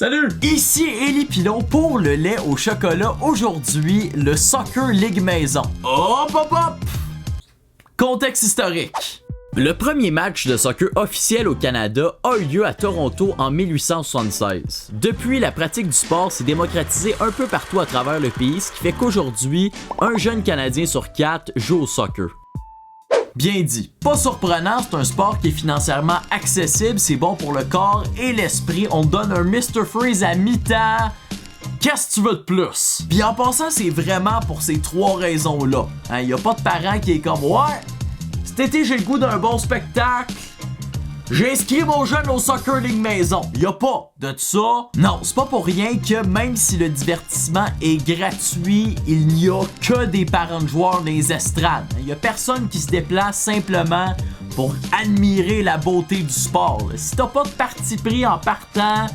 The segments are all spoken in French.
Salut! Ici Élie Pilon pour le lait au chocolat. Aujourd'hui, le Soccer League Maison. Hop hop hop! Contexte historique. Le premier match de soccer officiel au Canada a eu lieu à Toronto en 1876. Depuis, la pratique du sport s'est démocratisée un peu partout à travers le pays, ce qui fait qu'aujourd'hui, un jeune Canadien sur 4 joue au soccer. Bien dit. Pas surprenant, c'est un sport qui est financièrement accessible, c'est bon pour le corps et l'esprit. On te donne un Mr. Freeze à mi-temps. Qu'est-ce que tu veux de plus? Puis en passant, c'est vraiment pour ces trois raisons-là. Hein, y a pas de parent qui est comme « Ouais, cet été j'ai le goût d'un bon spectacle. J'ai inscrit mon jeune au Soccer League Maison. » Y a pas de ça. Non, c'est pas pour rien que même si le divertissement est gratuit, il n'y a que des parents de joueurs dans les estrades. Y a personne qui se déplace simplement pour admirer la beauté du sport. Si t'as pas de parti pris en partant,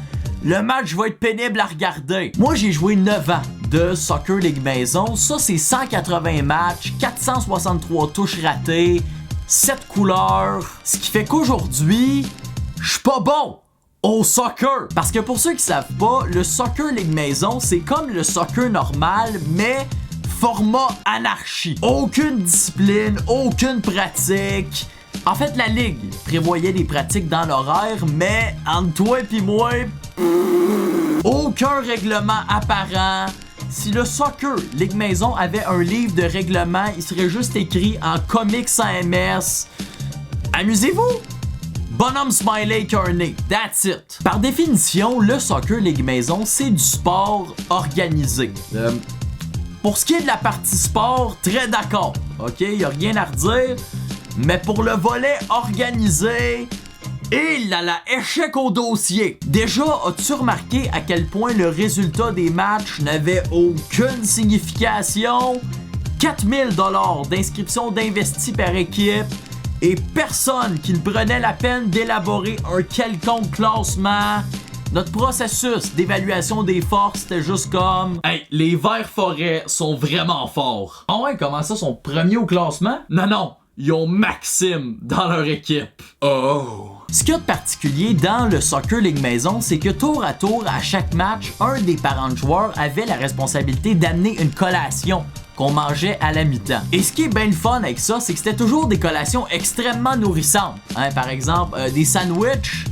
le match va être pénible à regarder. Moi, j'ai joué 9 ans de Soccer League Maison. Ça, c'est 180 matchs, 463 touches ratées, 7 couleurs. Ce qui fait qu'aujourd'hui, je suis pas bon au soccer. Parce que pour ceux qui savent pas, le Soccer League Maison, c'est comme le soccer normal, mais format anarchie. Aucune discipline, aucune pratique. En fait, la ligue prévoyait des pratiques dans l'horaire, mais entre toi et moi, aucun règlement apparent. Si le Soccer League Maison avait un livre de règlement, il serait juste écrit en comics sans MS. Amusez-vous! Bonhomme smiley carné, that's it. Par définition, le Soccer League Maison, c'est du sport organisé. Pour ce qui est de la partie sport, très d'accord. Ok, y a rien à redire. Mais pour le volet organisé, et là là, échec au dossier. Déjà, as-tu remarqué à quel point le résultat des matchs n'avait aucune signification? 4000 $ d'inscription d'investis par équipe et personne qui ne prenait la peine d'élaborer un quelconque classement. Notre processus d'évaluation des forces, c'était juste comme « Hey, les Verts Forêts sont vraiment forts. » Ah ouais, comment ça, sont premiers au classement? Non, ils ont Maxime dans leur équipe. Oh! Ce qu'il y a de particulier dans le Soccer League Maison, c'est que tour à tour, à chaque match, un des parents de joueurs avait la responsabilité d'amener une collation qu'on mangeait à la mi-temps. Et ce qui est bien le fun avec ça, c'est que c'était toujours des collations extrêmement nourrissantes. Hein, par exemple, des sandwichs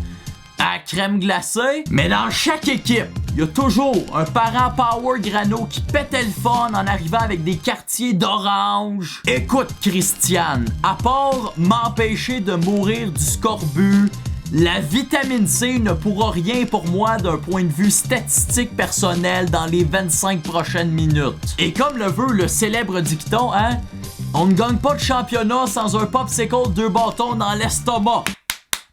à crème glacée. Mais dans chaque équipe, il y a toujours un parent power grano qui pétait le fun en arrivant avec des quartiers d'orange. Écoute, Christiane, à part m'empêcher de mourir du scorbut, la vitamine C ne pourra rien pour moi d'un point de vue statistique personnel dans les 25 prochaines minutes. Et comme le veut le célèbre dicton, hein, on ne gagne pas de championnat sans un popsicle 2 bâtons dans l'estomac.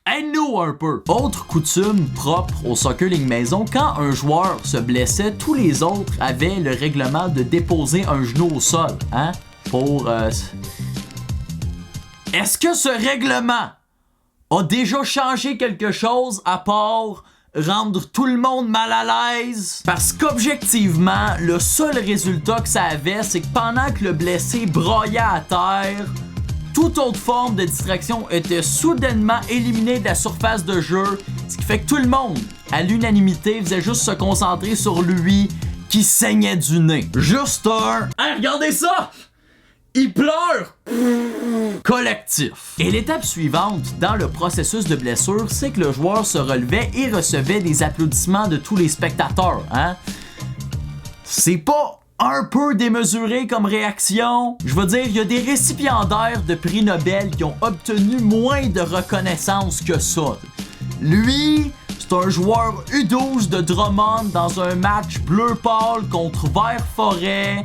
Aide-nous un peu! Autre coutume propre au Soccer League Maison, quand un joueur se blessait, tous les autres avaient le règlement de déposer un genou au sol, hein? Est-ce que ce règlement a déjà changé quelque chose à part rendre tout le monde mal à l'aise? Parce qu'objectivement, le seul résultat que ça avait, c'est que pendant que le blessé broyait à terre, toute autre forme de distraction était soudainement éliminée de la surface de jeu, ce qui fait que tout le monde, à l'unanimité, faisait juste se concentrer sur lui qui saignait du nez. Juste un « Hey, regardez ça! Il pleure! » collectif. Et l'étape suivante dans le processus de blessure, c'est que le joueur se relevait et recevait des applaudissements de tous les spectateurs. Hein? C'est pas un peu démesuré comme réaction. Je veux dire, il y a des récipiendaires de prix Nobel qui ont obtenu moins de reconnaissance que ça. Lui, c'est un joueur U12 de Drummond dans un match bleu pâle contre Vert Forêt.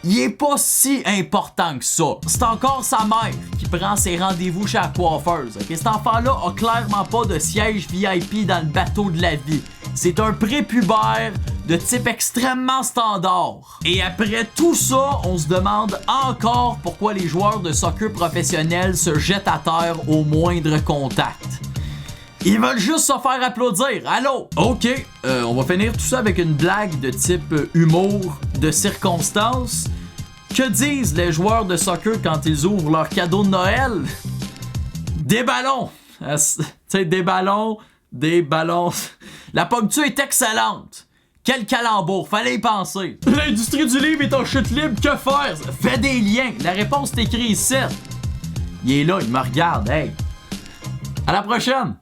Il est pas si important que ça. C'est encore sa mère qui prend ses rendez-vous chez la coiffeuse. Okay? Cet enfant-là a clairement pas de siège VIP dans le bateau de la vie. C'est un prépubère de type extrêmement standard. Et après tout ça, on se demande encore pourquoi les joueurs de soccer professionnels se jettent à terre au moindre contact. Ils veulent juste se faire applaudir. Allô? Ok, on va finir tout ça avec une blague de type humour de circonstance. Que disent les joueurs de soccer quand ils ouvrent leur cadeau de Noël? Des ballons! Tu sais, des ballons. La ponctuation est excellente. Quel calembour, fallait y penser. L'industrie du livre est en chute libre, que faire? Fais des liens. La réponse est écrite ici. Il est là, il me regarde, hey. À la prochaine.